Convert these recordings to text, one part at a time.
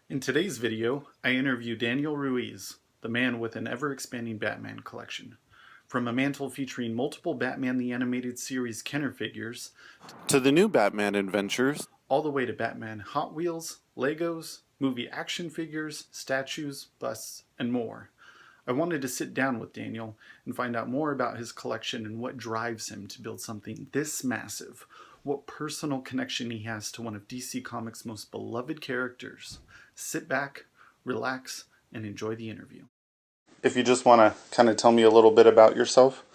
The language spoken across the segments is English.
In today's video, I interview Daniel Ruiz, the man with an ever-expanding Batman collection. From a mantle featuring multiple Batman the Animated Series Kenner figures, to the new Batman adventures, all the way to Batman Hot Wheels, Legos, movie action figures, statues, busts, and more. I wanted to sit down with Daniel and find out more about his collection and what drives him to build something this massive, what personal connection he has to one of DC Comics' most beloved characters. Sit back, relax, and enjoy the interview. If you just want to kind of tell me a little bit about yourself,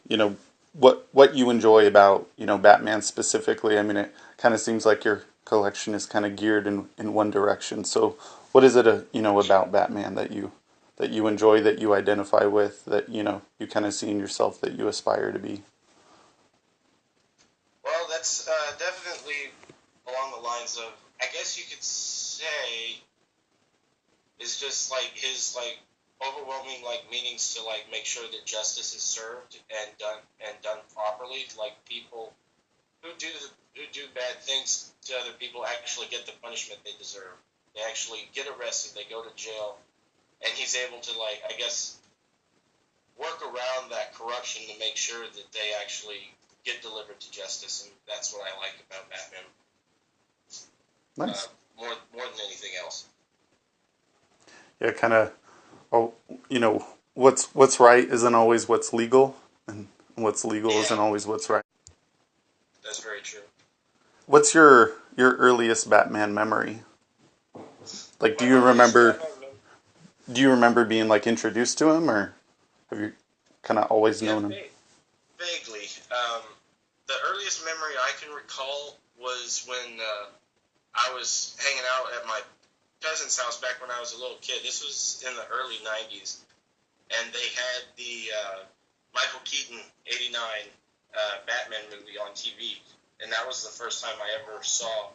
you know, what you enjoy about, Batman specifically. I mean, it kind of seems like your collection is kind of geared in one direction. So, what is it, about Batman that you enjoy, that you identify with, that you kind of see in yourself, that you aspire to be? Well, that's definitely along the lines of, I guess you could say, is just like his overwhelming meanings to make sure that justice is served and done properly. Like people who do bad things to other people actually get the punishment they deserve. They actually get arrested. They go to jail, and he's able to I guess work around that corruption to make sure that they actually get delivered to justice, and that's what I like about Batman. Nice. More than anything else. Yeah, kind of. Oh, what's right isn't always what's legal, and what's legal isn't always what's right. That's very true. What's your earliest Batman memory? Like, do you remember being introduced to him, or have you kind of always known him? Vaguely. The earliest memory I can recall was when I was hanging out at my cousin's house back when I was a little kid. This was in the early 90s, and they had the Michael Keaton 89 Batman movie on TV, and that was the first time I ever saw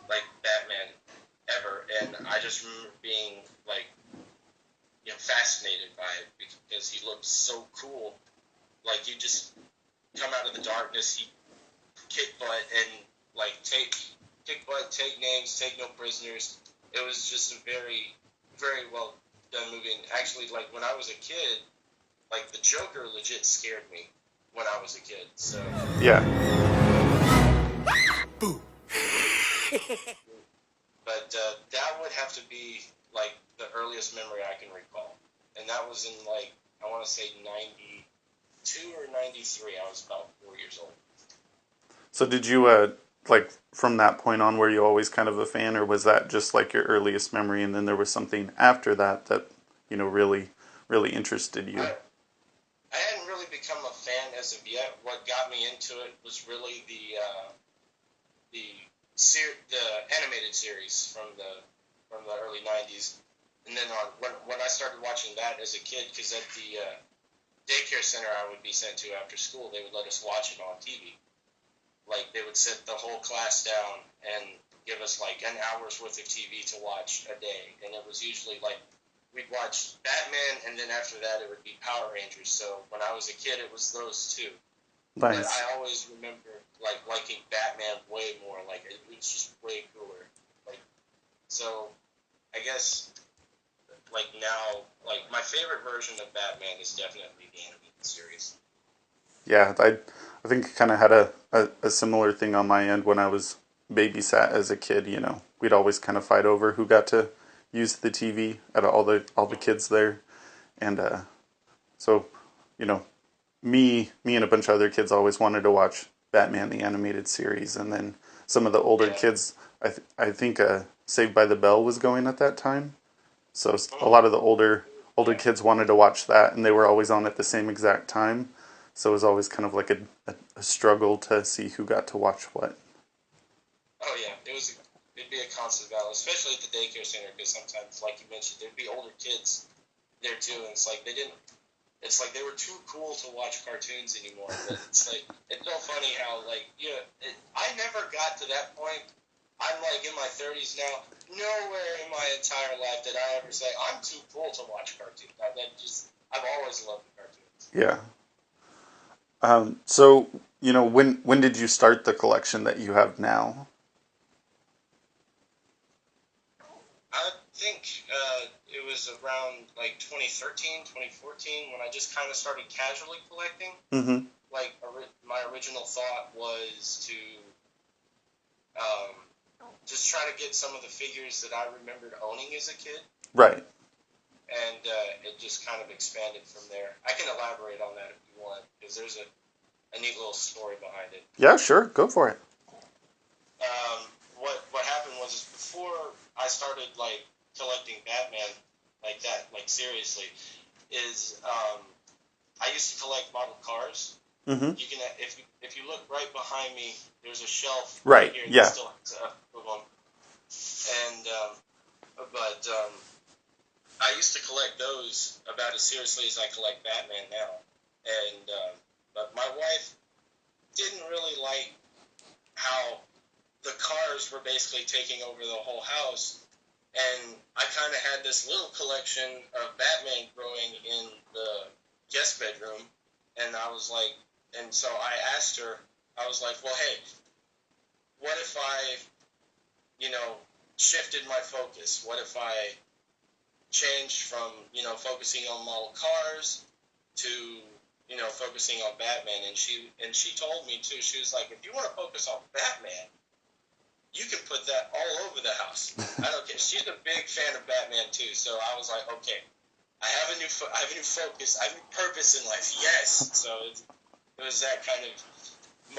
Batman ever, and I just remember being fascinated by it because he looked so cool. Like, you just come out of the darkness, he kick butt and kick butt, take names, take no prisoners. It was just a very, very well done movie. And actually, when I was a kid, the Joker legit scared me when I was a kid. So yeah. But that would have to be the earliest memory I can recall, and that was in I want to say 92 or 93. I was about 4 years old. So did you from that point on, were you always kind of a fan, or was that just your earliest memory, and then there was something after that that really interested you? I hadn't really become a fan as of yet. What got me into it was really the animated series from the early 90s. And then when I started watching that as a kid, because at the daycare center I would be sent to after school, they would let us watch it on TV. They would sit the whole class down and give us an hour's worth of TV to watch a day. And it was usually we'd watch Batman, and then after that it would be Power Rangers. So when I was a kid, it was those two. Nice. But I always remember liking Batman way more. It was just way cooler. So I guess now my favorite version of Batman is definitely the animated series. Yeah, I think I kind of had a similar thing on my end when I was babysat as a kid. We'd always kind of fight over who got to use the TV out of all the kids there, and so me and a bunch of other kids always wanted to watch Batman the Animated Series, and then some of the older kids, I think Saved by the Bell was going at that time, so a lot of the older kids wanted to watch that, and they were always on at the same exact time, so it was always kind of a struggle to see who got to watch what. Oh yeah, it'd be a constant battle, especially at the daycare center, because sometimes, like you mentioned, there'd be older kids there too, and it's they were too cool to watch cartoons anymore. But it's so funny how I never got to that point. I'm in my 30s now. Nowhere in my entire life did I ever say I'm too cool to watch cartoons. I've always loved the cartoons. Yeah. So when did you start the collection that you have now? think it was around like 2013, 2014 when I just kind of started casually collecting. Mm-hmm. Like my original thought was to um, just try to get some of the figures that I remembered owning as a kid, Right. and it just kind of expanded from there. I can elaborate on that if you want, because there's a neat little story behind it. Yeah, sure. Go for it. What happened was is before I started like collecting Batman like that, like seriously, is I used to collect model cars. Mm-hmm. You can if you look right behind me, there's a shelf right Right. here that Yeah. still has a few of them. And but I used to collect those about as seriously as I collect Batman now. And but my wife didn't really like how the cars were basically taking over the whole house. And I kind of had this little collection of Batman growing in the guest bedroom. And I was like, and so I asked her, I was like, well, hey, what if I, shifted my focus? What if I changed from, focusing on model cars to, focusing on Batman? And she told me too, she was like, if you want to focus on Batman, you can put that all over the house. I don't care. She's a big fan of Batman too, so I was like, okay, I have a new focus, I have a new purpose in life. Yes. So it was that kind of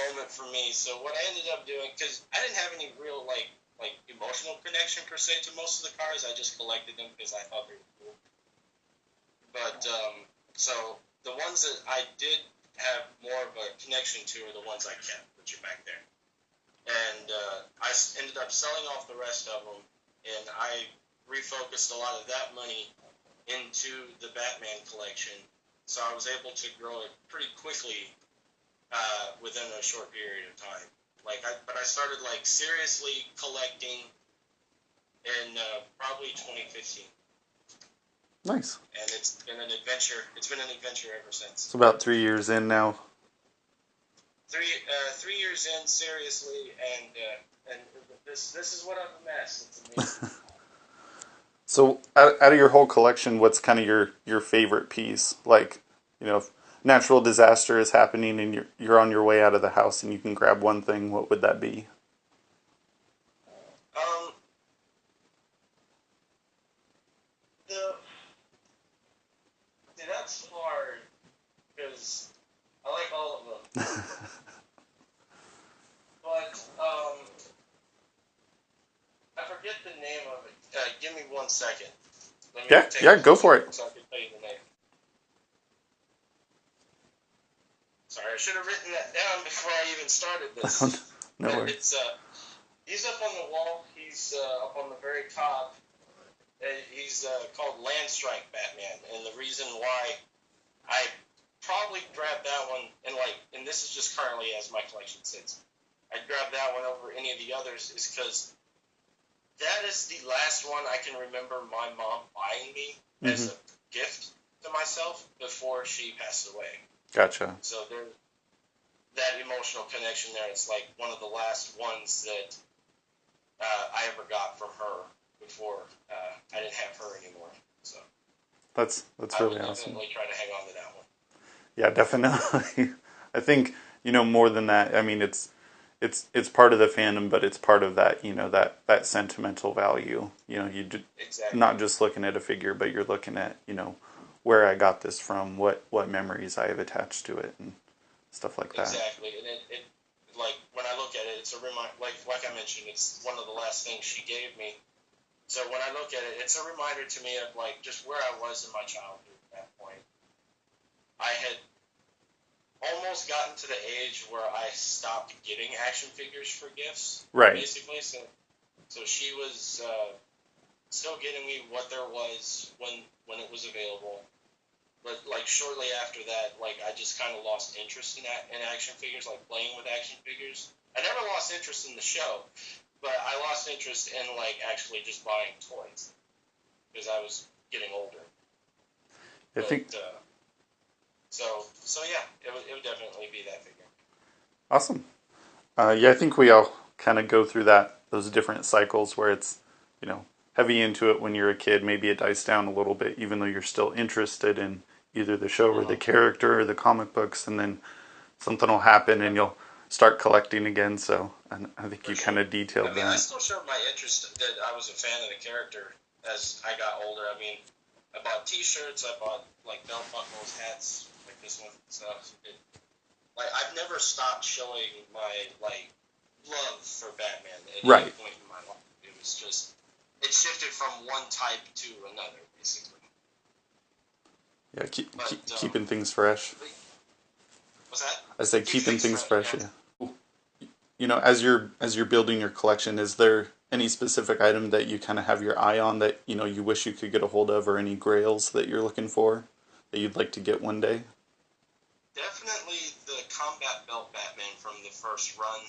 moment for me. So what I ended up doing, because I didn't have any real like emotional connection per se to most of the cars, I just collected them because I thought they were cool. But so the ones that I did have more of a connection to are the ones I kept, which are back there. And I ended up selling off the rest of them, and I refocused a lot of that money into the Batman collection, so I was able to grow it pretty quickly within a short period of time. But I started like seriously collecting in probably 2015, Nice. and it's been an adventure. It's been an adventure ever since. It's about 3 years in now. 3 years in seriously, and this is what I've amassed. It's amazing. So, out of your whole collection, what's kind of your favorite piece? Like, if natural disaster is happening and you're on your way out of the house and you can grab one thing, what would that be? Um, the see, that's hard because I like all of them, but I forget the name of it. Give me 1 second. Let me Yeah, take yeah, a go for look it. so I can tell you the name. Sorry, I should have written that down before I even started this. No But worries. he's up on the wall. He's up on the very top. He's called Land Strike Batman, and the reason why I probably grabbed that one, and this is just currently as my collection sits, I'd grab that one over any of the others, is because that is the last one I can remember my mom buying me Mm-hmm. as a gift to myself before she passed away. Gotcha. So there's that emotional connection there. It's like one of the last ones that I ever got from her before I didn't have her anymore. So That's I really would awesome. definitely try to hang on to that one. Yeah, definitely. I think more than that. I mean, it's part of the fandom, but it's part of that that sentimental value. Exactly. Not just looking at a figure, but you're looking at where I got this from, what memories I have attached to it, and stuff like that. Exactly, and it like when I look at it, it's a reminder. Like I mentioned, it's one of the last things she gave me. So when I look at it, it's a reminder to me of like just where I was in my childhood at that point. I had almost gotten to the age where I stopped getting action figures for gifts, Right. basically. So she was still getting me what there was when it was available. But like shortly after that, like I just kind of lost interest in action figures, like playing with action figures. I never lost interest in the show, but I lost interest in like actually just buying toys because I was getting older. I think So yeah, it would definitely be that figure. awesome. Yeah, I think we all kind of go through those different cycles where it's heavy into it when you're a kid, maybe it dies down a little bit, even though you're still interested in either the show or the character or the comic books, and then something will happen and you'll start collecting again. So I think For you sure. kind of detailed I mean, I that. still showed my interest that I was a fan of the character as I got older. I mean, I bought T-shirts, I bought like belt buckles, hats, like this one, stuff. Like I've never stopped showing my like love for Batman at any Right. point in my life. It was just it shifted from one type to another, basically. Yeah, But keeping things fresh. what's that? I say Keep keeping things fresh. yeah. Yeah. You know, as you're building your collection, is there any specific item that you kind of have your eye on that you wish you could get a hold of, or any grails that you're looking for that you'd like to get one day? Definitely the combat belt Batman from the first run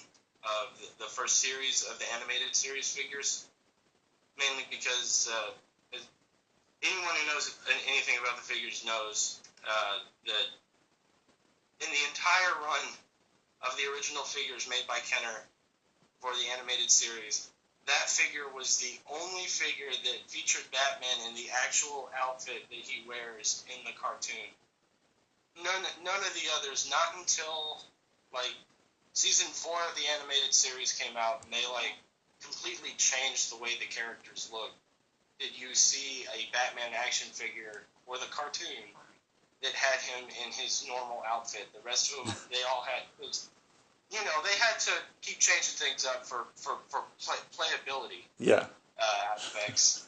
of the first series of the animated series figures. Mainly because anyone who knows anything about the figures knows that in the entire run of the original figures made by Kenner for the animated series, that figure was the only figure that featured Batman in the actual outfit that he wears in the cartoon. None of the others, not until like season 4 of the animated series came out, and they like completely changed the way the characters look. Did you see a Batman action figure or the cartoon that had him in his normal outfit? The rest of them, they all had, they had to keep changing things up for playability Yeah. aspects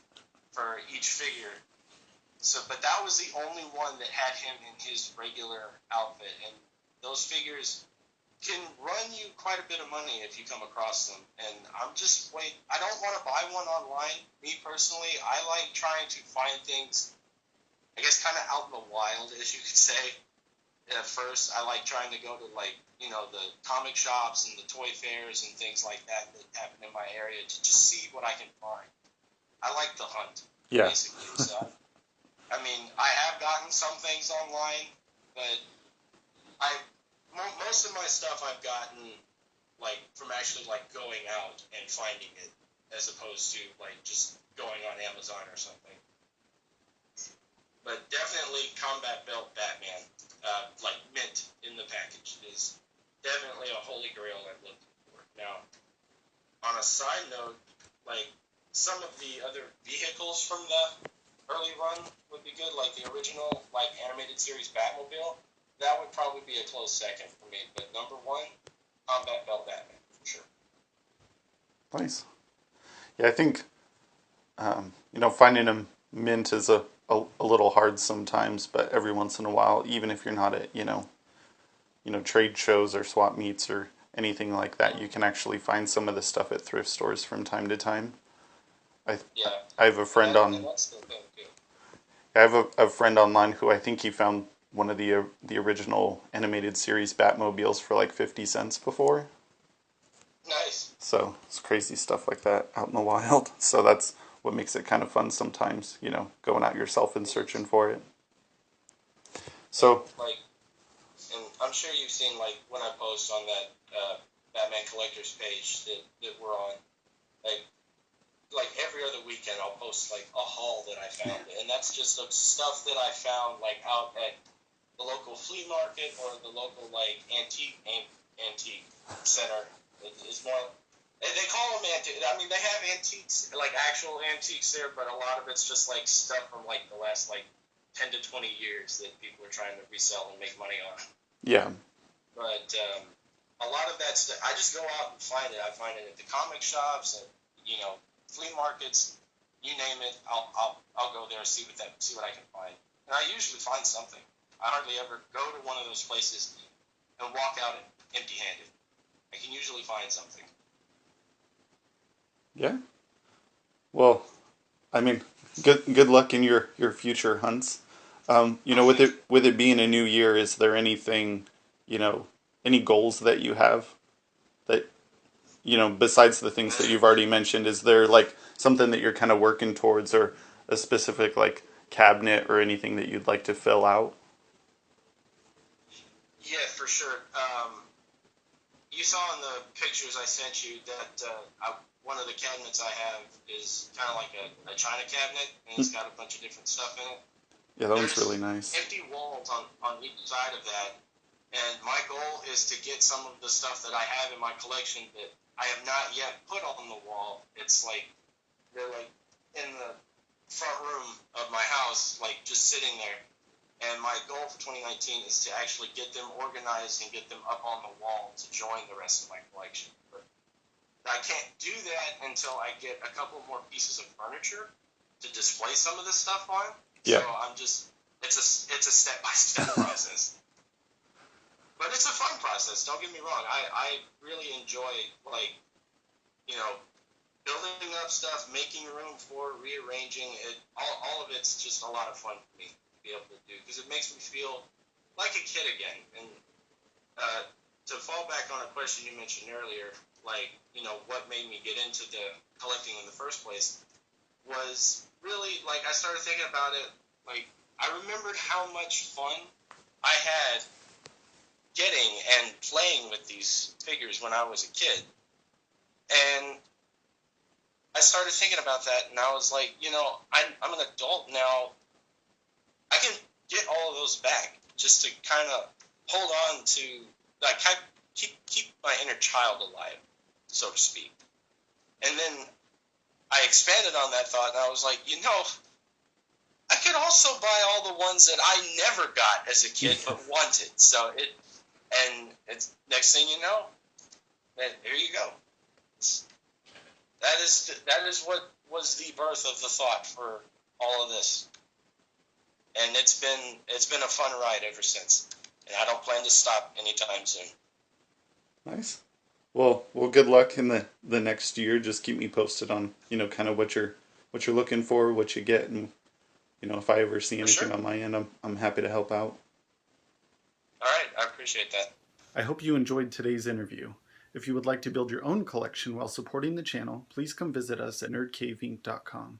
for each figure. So, but that was the only one that had him in his regular outfit, and those figures can run you quite a bit of money if you come across them. And I don't want to buy one online. Me personally, I like trying to find things, I guess, kind of out in the wild, as you could say. At first, I like trying to go to the comic shops and the toy fairs and things like that happen in my area to just see what I can find. I like the hunt, basically. So, I mean, I have gotten some things online, but most of my stuff I've gotten like from actually like going out and finding it, as opposed to like just going on Amazon or something. But definitely Combat Belt Batman, like mint in the package, is definitely a holy grail I'm looking for. Now, on a side note, like some of the other vehicles from the early run would be good, like the original like animated series Batmobile. That would probably be a close second for me. But number one, Combat Belt Batman, for sure. Nice. Yeah, I think finding them mint is a little hard sometimes, but every once in a while, even if you're not at trade shows or swap meets or anything like that, you can actually find some of the stuff at thrift stores from time to time. I have a friend that's the thing too. I have a friend online who I think he found one of the original animated series Batmobiles for like 50 cents before. Nice. So it's crazy stuff like that out in the wild. So that's what makes it kind of fun sometimes, going out yourself and searching for it. So, and I'm sure you've seen like when I post on that Batman collectors page that we're on, like every other weekend I'll post like a haul that I found, and that's just of stuff that I found like out at the local flea market or the local like antique center. It's more, they call them antique. I mean, they have antiques, like actual antiques there, but a lot of it's just like stuff from like the last like 10 to 20 years that people are trying to resell and make money on. yeah. But a lot of that stuff, I just go out and find it. I find it at the comic shops and flea markets, you name it. I'll go there and see what I can find, and I usually find something. I hardly ever go to one of those places and walk out empty-handed. I can usually find something. Yeah. Well, I mean, good luck in your future hunts. With it being a new year, is there anything, any goals that you have that, besides the things that you've already mentioned, is there like something that you're kind of working towards, or a specific like cabinet or anything that you'd like to fill out? Yeah, for sure. You saw in the pictures I sent you that one of the cabinets I have is kind of like a china cabinet, and it's got a bunch of different stuff in it. Yeah, that one's There's really nice. empty walls on each side of that, and my goal is to get some of the stuff that I have in my collection that I have not yet put on the wall. It's like they're like in the front room of my house, like just sitting there. And my goal for 2019 is to actually get them organized and get them up on the wall to join the rest of my collection. But I can't do that until I get a couple more pieces of furniture to display some of this stuff on. Yeah. So I'm just, it's a step-by-step process. But it's a fun process, don't get me wrong. I really enjoy, like, you know, building up stuff, making room for, rearranging it. All of it's just a lot of fun for me to be able to do, because it makes me feel like a kid again. And to fall back on a question you mentioned earlier, like, you know, what made me get into the collecting in the first place was really, like, I started thinking about it, like, I remembered how much fun I had getting and playing with these figures when I was a kid. And I started thinking about that, and I was like, you know, I'm an adult now. I can get all of those back just to kind of hold on to, like, keep my inner child alive, so to speak. And then I expanded on that thought, and I was like, you know, I could also buy all the ones that I never got as a kid but wanted. So it's next thing you know, then here you go. That is what was the birth of the thought for all of this, and it's been a fun ride ever since, and I don't plan to stop anytime soon. Nice. Well, good luck in the next year. Just keep me posted on, you know, kind of what you're looking for, what you get, and, you know, if I ever see anything on my end, I'm happy to help out. All right, I appreciate that. I hope you enjoyed today's interview. If you would like to build your own collection while supporting the channel, please come visit us at nerdcaveinc.com.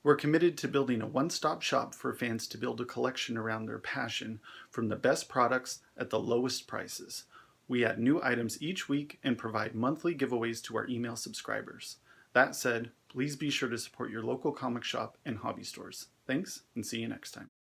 We're committed to building a one-stop shop for fans to build a collection around their passion, from the best products at the lowest prices. We add new items each week and provide monthly giveaways to our email subscribers. That said, please be sure to support your local comic shop and hobby stores. Thanks, and see you next time.